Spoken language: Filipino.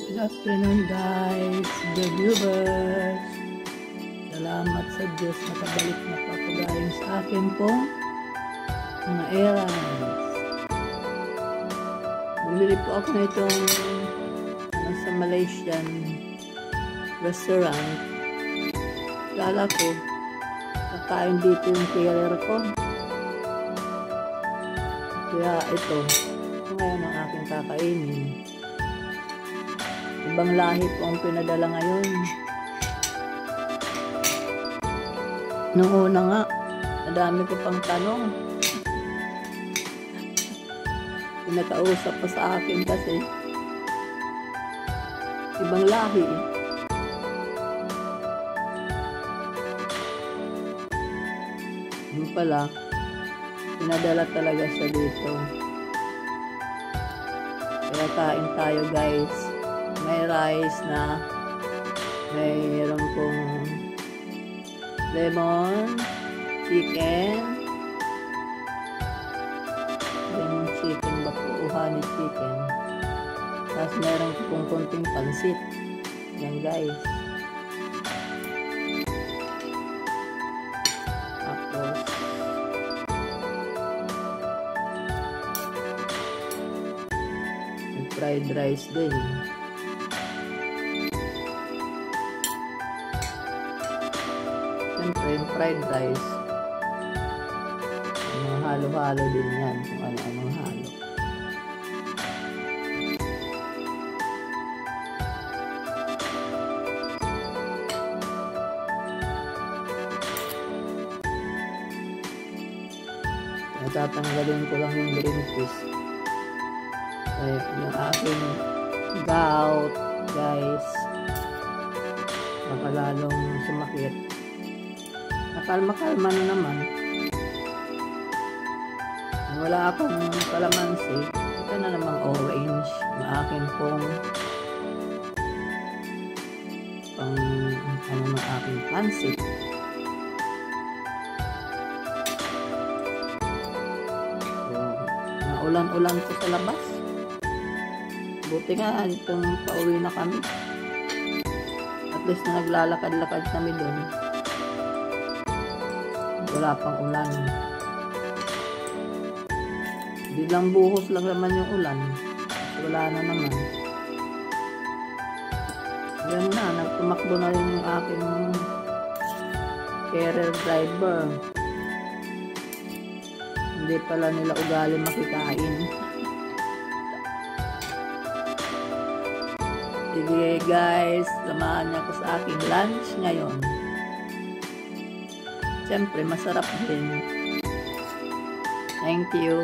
Good afternoon guys, the viewers. Salamat sa Diyos, nakabalik na po ako galing sa akin pong mga errands. Bumili po ako na itong sa Malaysian restaurant. Kala ko kakain dito yung carer ko, kaya ito ngayon ang aking kakainin. Ibang lahi po ang pinadala ngayon. Noong una nga, madami ko pang tanong. Pinakausap pa sa akin kasi ibang lahi. Yung pala, pinadala talaga siya dito. Kaya kain tayo guys. May rice na mayroon pong lemon, chicken, ba po? Uhani chicken. Tapos mayroon pong konting pansit. Yan guys. Tapos fried rice din. Siyempre, yung fried rice, mga halo-halo din yan, kung ano-anong halo. Natatanggalin ko lang yung green peas. Kaya yung aking gout, guys, baka lalong sumakit. Nakalma-kalma na naman. Wala akong kalamansi. Ito na namang orange. Yung akin pong ano ng aking pansit. So, naulan-ulan ko sa labas. Buti nga, itong pauwi na kami. At least na naglalakad-lakad kami doon. Wala pang ulan. Bilang buhos lang naman yung ulan. Wala na naman. Yan na, nagtumakbo na rin yung aking carer driver. Hindi pala nila ugali makikain. Sige guys, samahan niyo ako sa aking lunch ngayon. Siyempre, masarap din. Thank you.